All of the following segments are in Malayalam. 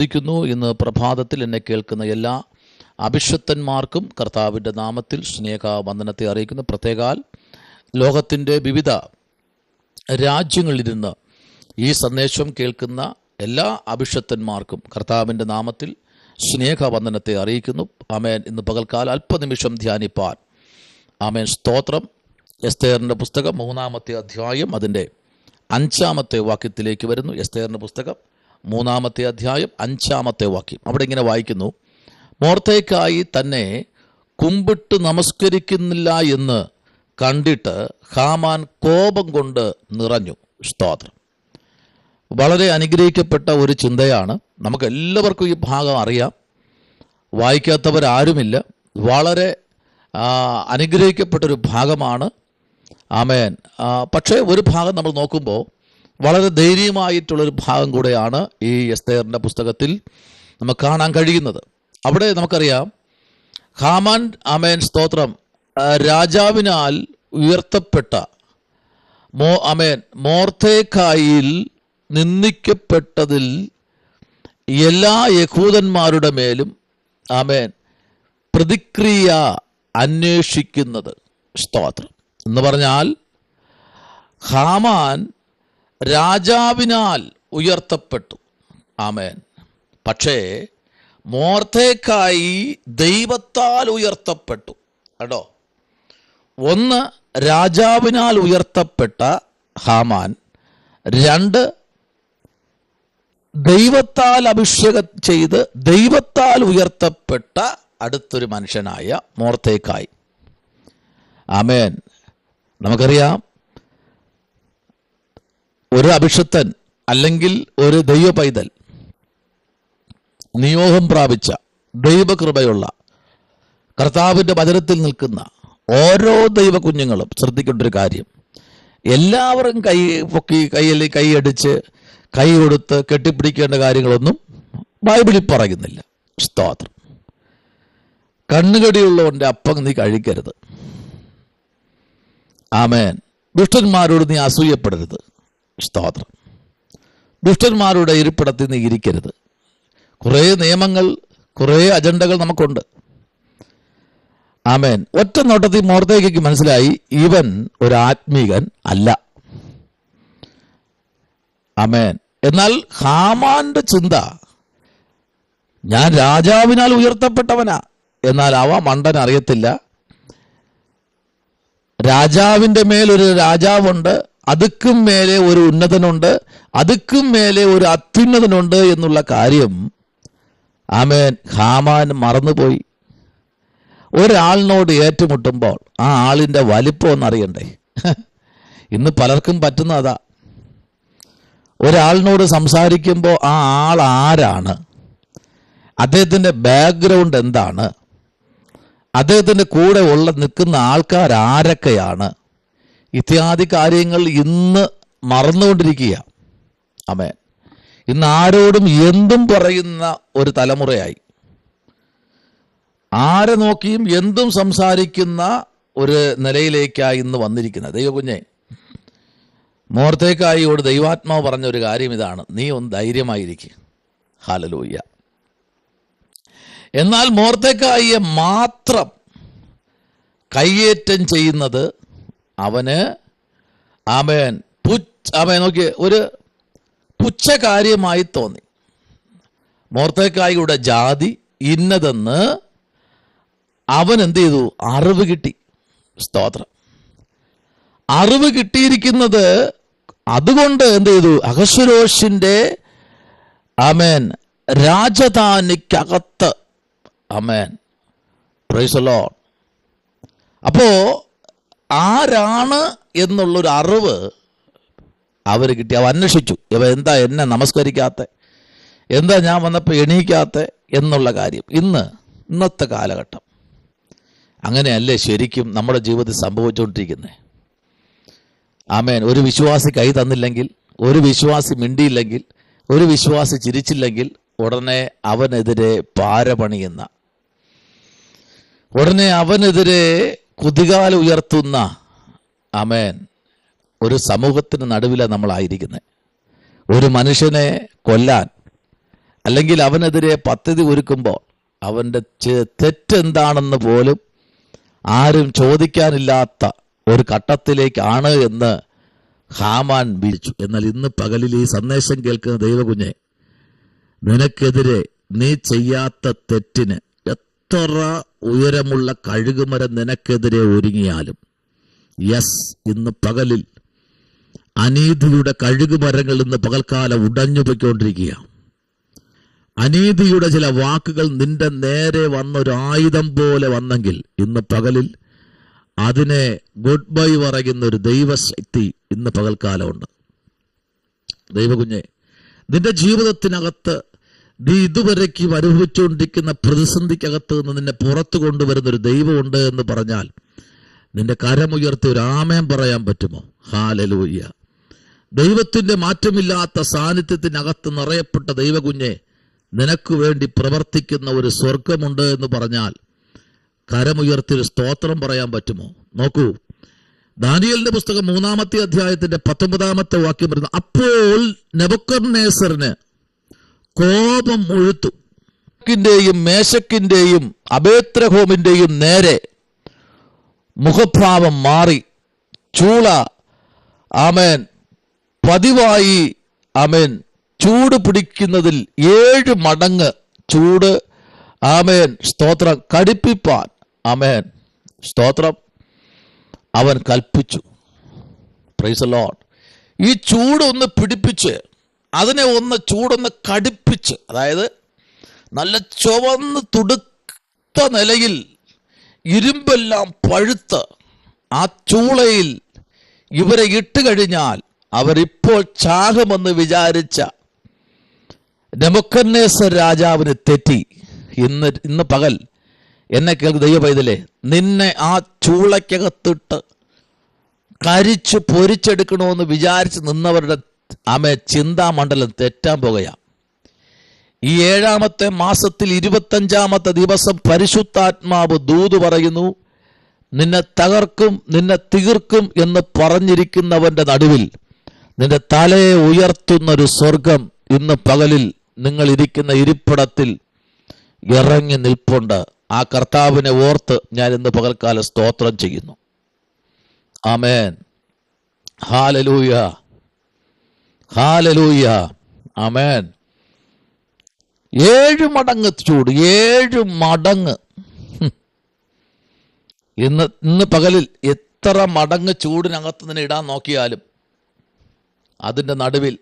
ഇന്ന് പ്രഭാതത്തിൽ എന്നെ കേൾക്കുന്ന എല്ലാ അഭിഷക്തന്മാർക്കും കർത്താവിൻ്റെ നാമത്തിൽ സ്നേഹവന്ദനത്തെ അറിയിക്കുന്നു. പ്രത്യേകാൽ ലോകത്തിൻ്റെ വിവിധ രാജ്യങ്ങളിലിരുന്ന് ഈ സന്ദേശം കേൾക്കുന്ന എല്ലാ അഭിഷക്തന്മാർക്കും കർത്താവിൻ്റെ നാമത്തിൽ സ്നേഹവന്ദനത്തെ അറിയിക്കുന്നു. ആമേൻ. ഇന്ന് പകൽക്കാലം അല്പനിമിഷം ധ്യാനിപ്പാൻ ആമേൻ. സ്തോത്രം. എസ്തേറിൻ്റെ പുസ്തകം 3-ാമത്തെ അധ്യായം അതിൻ്റെ 5-ാമത്തെ വാക്യത്തിലേക്ക് വരുന്നു. എസ്തേറിൻ്റെ പുസ്തകം 3-ാമത്തെ അധ്യായം 5-ാമത്തെ വാക്യം. അവിടെ ഇങ്ങനെ വായിക്കുന്നു: മോർദെഖായി തന്നെ കുമ്പിട്ട് നമസ്കരിക്കുന്നില്ല എന്ന് കണ്ടിട്ട് ഹാമാൻ കോപം കൊണ്ട് നിറഞ്ഞു. സ്തോത്രം. വളരെ അനുഗ്രഹിക്കപ്പെട്ട ഒരു ചിന്തയാണ്. നമുക്ക് എല്ലാവർക്കും ഈ ഭാഗം അറിയാം, വായിക്കാത്തവരാരുമില്ല. വളരെ അനുഗ്രഹിക്കപ്പെട്ടൊരു ഭാഗമാണ്. ആമേൻ. പക്ഷേ ഒരു ഭാഗം നമ്മൾ നോക്കുമ്പോൾ വളരെ ധൈര്യമായിട്ടുള്ളൊരു ഭാഗം കൂടെയാണ് ഈ എസ്തേറിൻ്റെ പുസ്തകത്തിൽ നമുക്ക് കാണാൻ കഴിയുന്നത്. അവിടെ നമുക്കറിയാം, ഹാമാൻ ആമേൻ സ്തോത്രം രാജാവിനാൽ ഉയർത്തപ്പെട്ട മോർദെഖായിൽ നിന്ദിക്കപ്പെട്ടതിൽ എല്ലാ യഹൂദന്മാരുടെ മേലും ആമേൻ പ്രതിക്രിയ അന്വേഷിക്കുന്നത്. സ്തോത്രം. എന്ന് പറഞ്ഞാൽ ഹാമാൻ രാജാവിനാൽ ഉയർത്തപ്പെട്ടു. ആമേൻ. പക്ഷേ മോർദെഖായി ദൈവത്താൽ ഉയർത്തപ്പെട്ടു. കേട്ടോ, ഒന്ന് രാജാവിനാൽ ഉയർത്തപ്പെട്ട ഹാമാൻ, 2 ദൈവത്താൽ അഭിഷേകം ചെയ്ത് ദൈവത്താൽ ഉയർത്തപ്പെട്ട അടുത്തൊരു മനുഷ്യനായ മോർദെഖായി. ആമേൻ. നമുക്കറിയാം, ഒരു അഭിഷിക്തൻ അല്ലെങ്കിൽ ഒരു ദൈവ പൈതൽ, നിയോഗം പ്രാപിച്ച ദൈവകൃപയുള്ള കർത്താവിൻ്റെ വചനത്തിൽ നിൽക്കുന്ന ഓരോ ദൈവ കുഞ്ഞുങ്ങളും ശ്രദ്ധിക്കേണ്ട ഒരു കാര്യം, എല്ലാവരും കൈ പൊക്കി കൈയടിച്ച് കൈ കൊടുത്ത് കെട്ടിപ്പിടിക്കേണ്ട കാര്യങ്ങളൊന്നും ബൈബിളിൽ പറയുന്നില്ല. സ്തോത്രം. കണ്ണുകടിയുള്ളവൻ്റെ അപ്പം നീ കഴിക്കരുത്. ആമേൻ. ദുഷ്ടന്മാരോട് നീ അസൂയപ്പെടരുത്. സ്തോത്രം. ദുഷ്ടന്മാരുടെ ഇരിപ്പിടത്തിൽ നീ ഇരിക്കരുത്. കുറേ നിയമങ്ങൾ, കുറേ അജണ്ടകൾ നമുക്കുണ്ട്. ആമേൻ. ഒറ്റ നോട്ടത്തിൽ മോർദെഖായിക്ക് മനസ്സിലായി, ഇവൻ ഒരു ആത്മീകൻ അല്ല. ആമേൻ. എന്നാൽ ഹാമാന്റെ ചിന്ത, ഞാൻ രാജാവിനാൽ ഉയർത്തപ്പെട്ടവനാ. എന്നാൽ അവ മണ്ടൻ അറിയത്തില്ല, രാജാവിൻ്റെ മേലൊരു രാജാവുണ്ട്, അതുക്കും മേലെ ഒരു ഉന്നതനുണ്ട്, അതുക്കും മേലെ ഒരു അത്യുന്നതനുണ്ട് എന്നുള്ള കാര്യം ആമേൻ ഹാമാൻ മറന്നുപോയി. ഒരാളിനോട് ഏറ്റുമുട്ടുമ്പോൾ ആ ആളിൻ്റെ വലിപ്പം ഒന്നറിയണ്ടേ? ഇന്ന് പലർക്കും പറ്റുന്നതാ. ഒരാളിനോട് സംസാരിക്കുമ്പോൾ ആ ആൾ ആരാണ്, അദ്ദേഹത്തിൻ്റെ ബാക്ക്ഗ്രൗണ്ട് എന്താണ്, അദ്ദേഹത്തിൻ്റെ കൂടെ നിൽക്കുന്ന ആൾക്കാർ ആരൊക്കെയാണ്, ഇത്യാദി കാര്യങ്ങൾ ഇന്ന് മറന്നുകൊണ്ടിരിക്കുക. ആമേൻ. ഇന്ന് ആരോടും എന്തും പറയുന്ന ഒരു തലമുറയായി. ആരെ നോക്കിയും എന്തും സംസാരിക്കുന്ന ഒരു നിലയിലേക്കായി ഇന്ന് വന്നിരിക്കുന്നത്. ദൈവകുഞ്ഞെ, മോർദെഖായിയോട് ദൈവാത്മാവ് പറഞ്ഞ ഒരു കാര്യം ഇതാണ്: നീ ഒന്ന് ധൈര്യമായിരിക്കുക. ഹല്ലേലൂയ. എന്നാൽ മോർദെഖായിയെ മാത്രം കയ്യേറ്റം ചെയ്യുന്നത് അവന് ആമേൻ നോക്കി ഒരു പുച്ഛകാര്യമായി തോന്നി. മോർദെഖായിയുടെ ജാതി ഇന്നതെന്ന് അവൻ എന്ത് ചെയ്തു? അറിവ് കിട്ടി. സ്തോത്രം. അറിവ് കിട്ടിയിരിക്കുന്നത് അതുകൊണ്ട് എന്ത് ചെയ്തു? അഹശ്വേരോശിന്റെ ആമേൻ രാജധാനിക്കകത്ത്. ആമേൻ. Praise the lord. അപ്പോ ആരാണ് എന്നുള്ളൊരു അറിവ് അവർ കിട്ടി. അവ അന്വേഷിച്ചു, ഇവ എന്താ എന്നെ നമസ്കരിക്കാത്ത, എന്താ ഞാൻ വന്നപ്പോൾ എണീക്കാത്ത എന്നുള്ള കാര്യം. ഇന്നത്തെ കാലഘട്ടം അങ്ങനെയല്ലേ ശരിക്കും നമ്മുടെ ജീവിതത്തിൽ സംഭവിച്ചുകൊണ്ടിരിക്കുന്നത്. ആമേൻ. ഒരു വിശ്വാസി കൈ തന്നില്ലെങ്കിൽ, ഒരു വിശ്വാസി മിണ്ടിയില്ലെങ്കിൽ, ഒരു വിശ്വാസി ചിരിച്ചില്ലെങ്കിൽ ഉടനെ അവനെതിരെ പാരപണിയുന്ന, ഉടനെ അവനെതിരെ കുതികാൽ ഉയർത്തുന്ന ആമേൻ ഒരു സമൂഹത്തിന് നടുവിലാണ് നമ്മളായിരിക്കുന്നത്. ഒരു മനുഷ്യനെ കൊല്ലാൻ അല്ലെങ്കിൽ അവനെതിരെ പദ്ധതി ഒരുക്കുമ്പോൾ അവൻ്റെ തെറ്റെന്താണെന്ന് പോലും ആരും ചോദിക്കാനില്ലാത്ത ഒരു ഘട്ടത്തിലേക്കാണ് എന്ന് ഹാമാൻ വീഴ്ചു. എന്നാൽ ഇന്ന് പകലിൽ ഈ സന്ദേശം കേൾക്കുന്ന ദൈവകുഞ്ഞെ, നിനക്കെതിരെ നീ ചെയ്യാത്ത തെറ്റിന് എത്ര ഉയരമുള്ള കഴുകുമരം നിനക്കെതിരെ ഒരുങ്ങിയാലും, ഇന്ന് പകലിൽ അനീതിയുടെ കഴുകുമരങ്ങൾ ഇന്ന് പകൽക്കാലം ഉടഞ്ഞു പോയിക്കൊണ്ടിരിക്കുക. അനീതിയുടെ ചില വാക്കുകൾ നിന്റെ നേരെ വന്നൊരു ആയുധം പോലെ വന്നെങ്കിൽ ഇന്ന് പകലിൽ അതിനെ ഗുഡ് ബൈ പറയുന്ന ഒരു ദൈവശക്തി ഇന്ന് പകൽക്കാലമുണ്ട്. ദൈവകുഞ്ഞെ, നിന്റെ ജീവിതത്തിനകത്ത് നീ ഇതുവരേക്കും അനുഭവിച്ചുകൊണ്ടിരിക്കുന്ന പ്രതിസന്ധിക്കകത്ത് നിന്ന് നിന്നെ പുറത്തു കൊണ്ടുവരുന്ന ഒരു ദൈവമുണ്ട് എന്ന് പറഞ്ഞാൽ നിന്റെ കരമുയർത്തി ഒരു ആമേൻ പറയാൻ പറ്റുമോ? ഹല്ലേലൂയ. ദൈവത്തിന്റെ മാറ്റമില്ലാത്ത സാന്നിധ്യത്തിനകത്ത് നിറയപ്പെട്ട ദൈവകുഞ്ഞെ, നിനക്ക് വേണ്ടി പ്രവർത്തിക്കുന്ന ഒരു സ്വർഗമുണ്ട് എന്ന് പറഞ്ഞാൽ കരമുയർത്തി ഒരു സ്തോത്രം പറയാൻ പറ്റുമോ? നോക്കൂ, ദാനിയേലിന്റെ പുസ്തകം 3-ാമത്തെ അധ്യായത്തിന്റെ 19-ാമത്തെ വാക്യം പറയുന്നു, അപ്പോൾ നെബൂഖദ്നേസറിന് കോപം മുഴുത്തു, മേശക്കിന്റെയും അബേദ്നെഗോവിന്റെയും നേരെ മുഖഭാവം മാറി, ചൂള ആമേൻ പതിവായി ആമേൻ ചൂട് പിടിക്കുന്നതിൽ 7 മടങ്ങ് ചൂട് ആമേൻ സ്തോത്രം കടുപ്പിപ്പാൻ ആമേൻ സ്തോത്രം അവൻ കൽപ്പിച്ചു. Price the Lord. ഈ ചൂട് ഒന്ന് പിടിപ്പിച്ച് അതിനെ ചൂടൊന്ന് കടുപ്പിച്ച്, അതായത് നല്ല ചുവന്ന് തുടുത്ത നിലയിൽ ഇരുമ്പെല്ലാം പഴുത്ത് ആ ചൂളയിൽ ഇവരെ ഇട്ട് കഴിഞ്ഞാൽ അവരിപ്പോൾ ചാകുമെന്ന് വിചാരിച്ച നെബൂഖദ്നേസർ രാജാവിന് തെറ്റി. ഇന്ന് പകൽ എന്നെ കേൾക്കുന്ന ദൈവ പൈതലേ, നിന്നെ ആ ചൂളയ്ക്കകത്തിട്ട് കരിച്ച് പൊരിച്ചെടുക്കണമെന്ന് വിചാരിച്ച് നിന്നവരുടെ ചിന്താമണ്ഡലം തെറ്റാൻ പോകുകയാണ്. ഈ 7-ാമത്തെ മാസത്തിൽ 25-ാമത്തെ ദിവസം പരിശുദ്ധാത്മാവ് ദൂത് പറയുന്നു, നിന്നെ തകർക്കും, നിന്നെ തീർക്കും എന്ന് പറഞ്ഞിരിക്കുന്നവന്റെ നടുവിൽ നിന്റെ തലയെ ഉയർത്തുന്നൊരു സ്വർഗം ഇന്ന് പകലിൽ നിങ്ങൾ ഇരിക്കുന്ന ഇരിപ്പിടത്തിൽ ഇറങ്ങി നിൽപ്പുണ്ട്. ആ കർത്താവിനെ ഓർത്ത് ഞാൻ ഇന്ന് പകൽക്കാലം സ്തോത്രം ചെയ്യുന്നു. ആമേൻ. ഹല്ലേലൂയ, ഹല്ലേലൂയ, ആമേൻ. 7 മടങ്ങ് ചൂട്, 7 മടങ്ങ്. ഇന്ന് പകലിൽ എത്ര മടങ്ങ് ചൂടിനകത്ത് നിന്ന് ഇടാൻ നോക്കിയാലും അതിൻ്റെ നടുവിൽ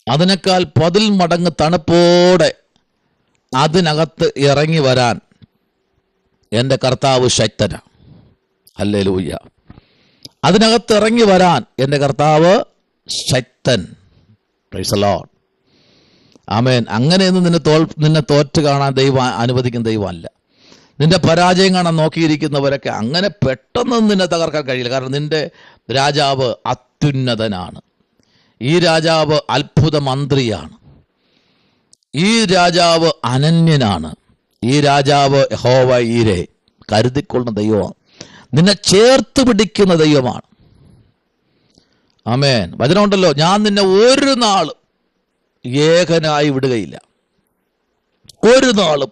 അതിനേക്കാൾ 10 മടങ്ങ് തണുപ്പോടെ അതിനകത്ത് ഇറങ്ങി വരാൻ എൻ്റെ കർത്താവ് ശക്തനാണ്. ഹല്ലേലൂയ. അതിനകത്ത് ഇറങ്ങി വരാൻ എൻ്റെ കർത്താവ് ശക്തൻ. Praise the lord. ആമേൻ. അങ്ങനെയൊന്നും നിന്നെ തോറ്റ് കാണാൻ ദൈവം അനുവദിക്കുന്ന ദൈവമല്ല. നിന്റെ പരാജയം കാണാൻ നോക്കിയിരിക്കുന്നവരൊക്കെ അങ്ങനെ പെട്ടെന്ന് നിന്നെ തകർക്കാൻ കഴിയില്ല. കാരണം നിന്റെ രാജാവ് അത്യുന്നതനാണ്. ഈ രാജാവ് അത്ഭുത മന്ത്രിയാണ്. ഈ രാജാവ് അനന്യനാണ്. ഈ രാജാവ് യഹോവ ഈരെ, കരുതിക്കൊള്ളുന്ന ദൈവമാണ്. നിന്നെ ചേർത്ത് പിടിക്കുന്ന ദൈവമാണ്. ആമേൻ. വചനമുണ്ടല്ലോ, ഞാൻ നിന്നെ ഒരു നാളും ഏകനായി വിടുകയില്ല. ഒരു നാളും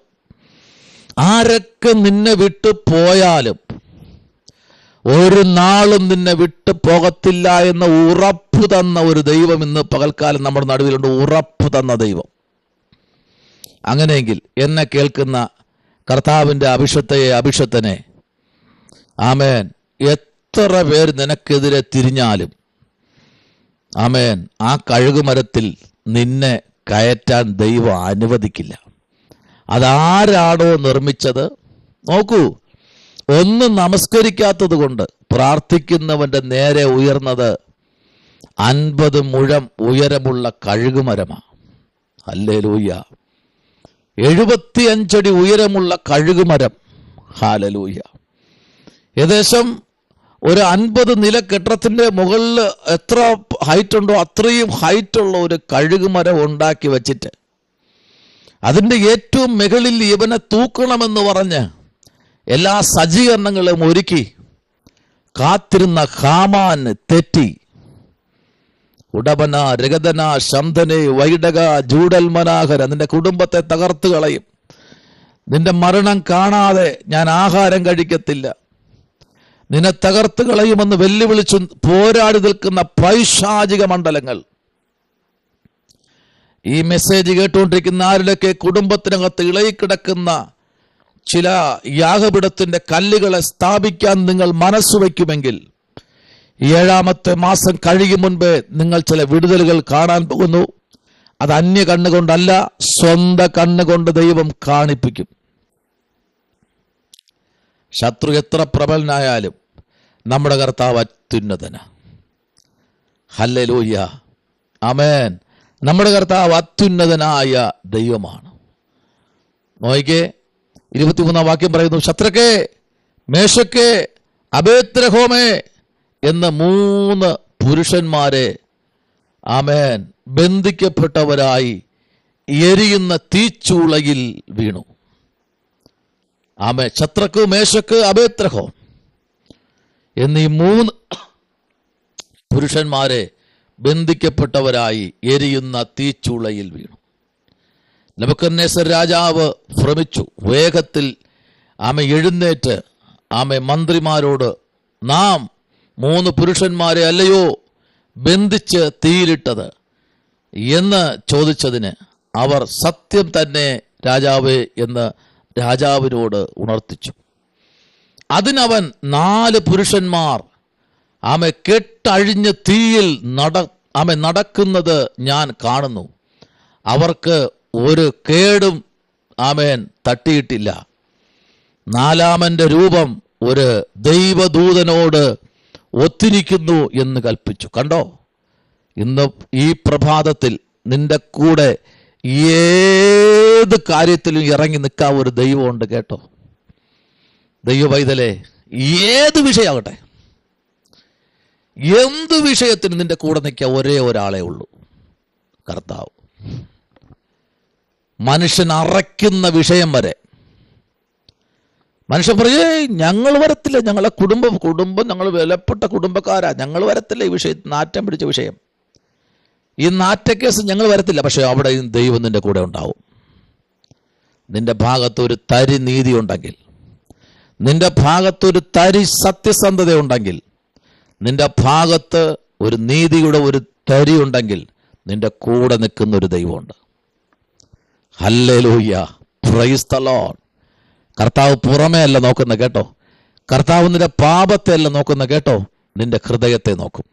ആരൊക്കെ നിന്നെ വിട്ടു പോയാലും ഒരു നാളും നിന്നെ വിട്ടു പോകത്തില്ല എന്ന ഉറപ്പ് തന്ന ഒരു ദൈവം ഇന്ന് പകൽക്കാലം നമ്മുടെ നടുവിലുണ്ട്. ഉറപ്പ് തന്ന ദൈവം. അങ്ങനെയെങ്കിൽ എന്നെ കേൾക്കുന്ന കർത്താവിൻ്റെ അഭിഷത്തനെ, ആമേൻ, എത്ര പേര് നിനക്കെതിരെ തിരിഞ്ഞാലും ആമേൻ, ആ കഴുകുമരത്തിൽ നിന്നെ കയറ്റാൻ ദൈവം അനുവദിക്കില്ല. അതാരാണോ നിർമ്മിച്ചത്, നോക്കൂ, ഒന്നും നമസ്കരിക്കാത്തത് കൊണ്ട് പ്രാർത്ഥിക്കുന്നവന്റെ നേരെ ഉയർന്നത് 50 മുഴം ഉയരമുള്ള കഴുകുമരമാണ്. ഹല്ലേലൂയ. 75 അടി ഉയരമുള്ള കഴുകുമരം. ഹല്ലേലൂയ. ഏകദേശം ഒരു 50 നില കെട്ടിടത്തിന്റെ മുകളിൽ എത്ര ഹൈറ്റ് ഉണ്ടോ അത്രയും ഹൈറ്റുള്ള ഒരു കഴുകുമരം ഉണ്ടാക്കി വെച്ചിട്ട് അതിൻ്റെ ഏറ്റവും മുകളിൽ ഇവനെ തൂക്കണമെന്ന് പറഞ്ഞ് എല്ലാ സജ്ജീകരണങ്ങളും ഒരുക്കി കാത്തിരുന്ന ഹാമാന് തെറ്റി. ഉടബന, രഗതന, ശംധനെ, വൈഡക, ജൂഡൽമനാഹര, നിന്റെ കുടുംബത്തെ തകർത്ത് കളയും. നിന്റെ മരണം കാണാതെ ഞാൻ ആഹാരം കഴിക്കത്തില്ല, നിന്നെ തകർത്ത് കളയുമെന്ന് വെല്ലുവിളിച്ചു പോരാടി നിൽക്കുന്ന പൈശാചിക മണ്ഡലങ്ങൾ, ഈ മെസ്സേജ് കേട്ടുകൊണ്ടിരിക്കുന്ന ആരിലൊക്കെ കുടുംബത്തിനകത്ത് ഇളകിക്കിടക്കുന്ന ചില യാഗപീഠത്തിന്റെ കല്ലുകളെ സ്ഥാപിക്കാൻ നിങ്ങൾ മനസ്സ് വയ്ക്കുമെങ്കിൽ 7ാമത്തെ മാസം കഴിയും മുൻപേ നിങ്ങൾ ചില വിടുതലുകൾ കാണാൻ പോകുന്നു. അത് അന്യ കണ്ണുകൊണ്ടല്ല, സ്വന്തം കണ്ണുകൊണ്ട് ദൈവം കാണിപ്പിക്കും. ശത്രു എത്ര പ്രബലനായാലും നമ്മുടെ കർത്താവ് അത്യുന്നതന. ഹല്ലേലൂയ, ആമേൻ. നമ്മുടെ കർത്താവ് അത്യുന്നതനായ ദൈവമാണ്. നോയിക്കേ, 23-ാം വാക്യം പറയുന്നു, ശത്രക്കേ, മേശക്കേ, അബേദ്നെഗോമേ എന്ന് 3 പുരുഷന്മാരെ, ആമേൻ, ബന്ധിക്കപ്പെട്ടവരായി എരിയുന്ന തീച്ചൂളയിൽ വീണു. ആമേൻ. ശത്രക്ക്, മേശക്ക്, അബേദ്നെഗോ എന്നീ 3 പുരുഷന്മാരെ ബന്ധിക്കപ്പെട്ടവരായി എരിയുന്ന തീച്ചൂളയിൽ വീണു. നെബൂഖദ്നേസർ രാജാവ് ഭ്രമിച്ചു. വേഗത്തിൽ എഴുന്നേറ്റ് മന്ത്രിമാരോട്, നാം 3 പുരുഷന്മാരെ അല്ലയോ ബന്ധിച്ച് തീയിലിട്ടത് എന്ന് ചോദിച്ചതിന് അവർ സത്യം തന്നെ രാജാവേ എന്ന് രാജാവിനോട് ഉണർത്തിച്ചു. അതിനവൻ 4 പുരുഷന്മാർ കെട്ടഴിഞ്ഞ് തീയിൽ നടക്കുന്നത് ഞാൻ കാണുന്നു. അവർക്ക് ഒരു കേടും തട്ടിയിട്ടില്ല. 4-ാമന്റെ രൂപം ഒരു ദൈവദൂതനോട് ഒത്തിരിക്കുന്നു എന്ന് കൽപ്പിച്ചു. കണ്ടോ, ഇന്ന് ഈ പ്രഭാതത്തിൽ നിന്റെ കൂടെ ഏത് കാര്യത്തിലും ഇറങ്ങി നിൽക്കാൻ ഒരു ദൈവമുണ്ട്. കേട്ടോ ദൈവ പൈതലേ, ഏത് വിഷയമാകട്ടെ, എന്ത് വിഷയത്തിന് നിന്റെ കൂടെ നിൽക്കാൻ ഒരേ ഒരാളെ ഉള്ളൂ, കർത്താവ്. മനുഷ്യൻ അറയ്ക്കുന്ന വിഷയം വരെ മനുഷ്യൻ പറയേ ഞങ്ങൾ വരത്തില്ല, ഞങ്ങളെ കുടുംബം ഞങ്ങൾ വിലപ്പെട്ട കുടുംബക്കാരാ, ഞങ്ങൾ വരത്തില്ല ഈ വിഷയത്തിൽ, നാറ്റം പിടിച്ച വിഷയം, ഈ നാറ്റക്കേസ് ഞങ്ങൾ വരത്തില്ല. പക്ഷെ അവിടെ ദൈവം നിന്റെ കൂടെ ഉണ്ടാവും. നിന്റെ ഭാഗത്ത് ഒരു തരി നീതി ഉണ്ടെങ്കിൽ, നിന്റെ ഭാഗത്തൊരു തരി സത്യസന്ധത ഉണ്ടെങ്കിൽ, നിന്റെ ഭാഗത്ത് ഒരു നീതിയുടെ ഒരു തരി ഉണ്ടെങ്കിൽ, നിന്റെ കൂടെ നിൽക്കുന്ന ഒരു ദൈവമുണ്ട്. Hallelujah, price the Lord. കർത്താവ് പുറമേ അല്ല നോക്കുന്ന, കേട്ടോ. കർത്താവ് നിന്റെ പാപത്തെ അല്ല നോക്കുന്ന, കേട്ടോ, നിന്റെ ഹൃദയത്തെ നോക്കും.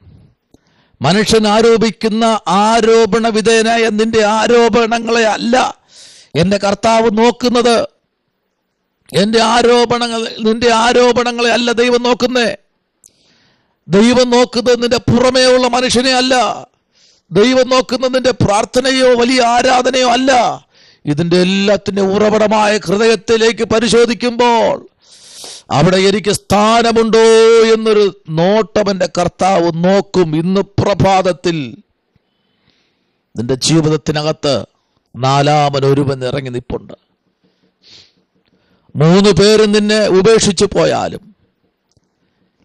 മനുഷ്യൻ ആരോപിക്കുന്ന ആരോപണ വിധേയനായ നിന്റെ ആരോപണങ്ങളെ അല്ല എൻ്റെ കർത്താവ് നോക്കുന്നത്. നിന്റെ ആരോപണങ്ങളെ അല്ല ദൈവം നോക്കുന്നേ. ദൈവം നോക്കുന്നത് നിന്റെ പുറമേ ഉള്ള മനുഷ്യനെ അല്ല. ദൈവം നോക്കുന്നത് നിന്റെ പ്രാർത്ഥനയോ വലിയ ആരാധനയോ അല്ല. ഇതിൻ്റെ എല്ലാത്തിൻ്റെ ഉറവിടമായ ഹൃദയത്തിലേക്ക് പരിശോധിക്കുമ്പോൾ അവിടെ എനിക്ക് സ്ഥാനമുണ്ടോ എന്നൊരു നോട്ടം എൻ്റെ കർത്താവ് നോക്കും. ഇന്ന് പ്രഭാതത്തിൽ നിന്റെ ജീവിതത്തിനകത്ത് 4-ാമൻ ഒരുവൻ ഇറങ്ങി നിൽപ്പുണ്ട്. 3 പേരും നിന്നെ ഉപേക്ഷിച്ചു പോയാലും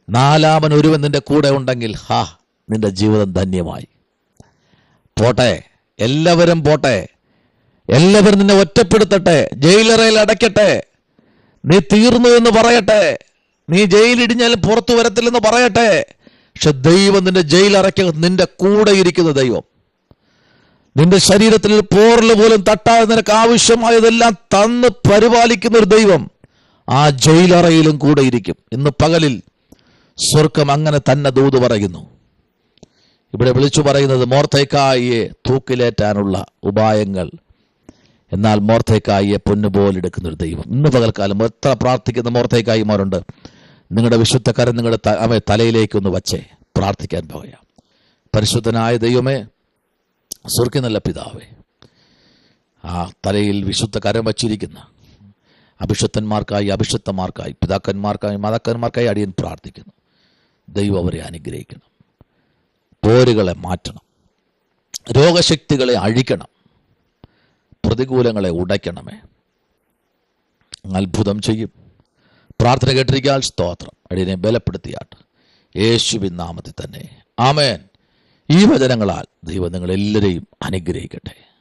4-ാമൻ ഒരുവൻ നിന്റെ കൂടെ ഉണ്ടെങ്കിൽ നിന്റെ ജീവിതം ധന്യമായി. പോട്ടെ, എല്ലാവരും പോട്ടെ, എല്ലാവരും നിന്നെ ഒറ്റപ്പെടുത്തട്ടെ, ജയിലറയിൽ അടയ്ക്കട്ടെ, നീ തീർന്നു എന്ന് പറയട്ടെ, നീ ജയിലിടിഞ്ഞാലും പുറത്തു വരത്തില്ലെന്ന് പറയട്ടെ. പക്ഷെ ദൈവം നിന്റെ ജയിലറയ്ക്കകത്ത് നിന്റെ കൂടെ ഇരിക്കുന്ന ദൈവം, നിന്റെ ശരീരത്തിൽ പോറൽ പോലും തട്ടാതെ നിനക്ക് ആവശ്യമായതെല്ലാം തന്ന് പരിപാലിക്കുന്ന ഒരു ദൈവം ആ ജയിലറയിലും കൂടെ ഇരിക്കും. ഇന്ന് പകലിൽ സ്വർഗം അങ്ങനെ തന്നെ ദൂത് പറയുന്നു. ഇവിടെ വിളിച്ചു പറയുന്നത് മൊർദെഖായിയെ തൂക്കിലേറ്റാനുള്ള ഉപായങ്ങൾ, എന്നാൽ മൊർദെഖായിയെ പൊന്നുപോലെടുക്കുന്ന ഒരു ദൈവം. ഇന്ന് പകൽക്കാലം എത്ര പ്രാർത്ഥിക്കുന്ന മൊർദെഖായിമാരുണ്ട്. നിങ്ങളുടെ വിശുദ്ധക്കാരൻ നിങ്ങളുടെ തലയിലേക്കൊന്ന് വച്ചേ പ്രാർത്ഥിക്കാൻ പോകാം. പരിശുദ്ധനായ ദൈവമേ, സ്വർഗ്ഗ നല്ല പിതാവേ, ആ തലയിൽ വിശുദ്ധ കരം വച്ചിരിക്കുന്ന അഭിഷക്തന്മാർക്കായി, അഭിഷക്തന്മാർക്കായി, പിതാക്കന്മാർക്കായി, മാതാക്കന്മാർക്കായി അടിയൻ പ്രാർത്ഥിക്കുന്നു. ദൈവം അവരെ അനുഗ്രഹിക്കണം, പോരുകളെ മാറ്റണം, രോഗശക്തികളെ അഴിക്കണം, പ്രതികൂലങ്ങളെ ഉടയ്ക്കണമേ. അത്ഭുതം ചെയ്യും. പ്രാർത്ഥന കേട്ടിരിക്കാൻ സ്തോത്രം. അടിയനെ ബലപ്പെടുത്തിയാട്ട് യേശുവിൻ നാമത്തിൽ തന്നെ, ആമേൻ. ഈ വചനങ്ങളാൽ ദൈവം നിങ്ങളെല്ലാവരെയും അനുഗ്രഹിക്കട്ടെ.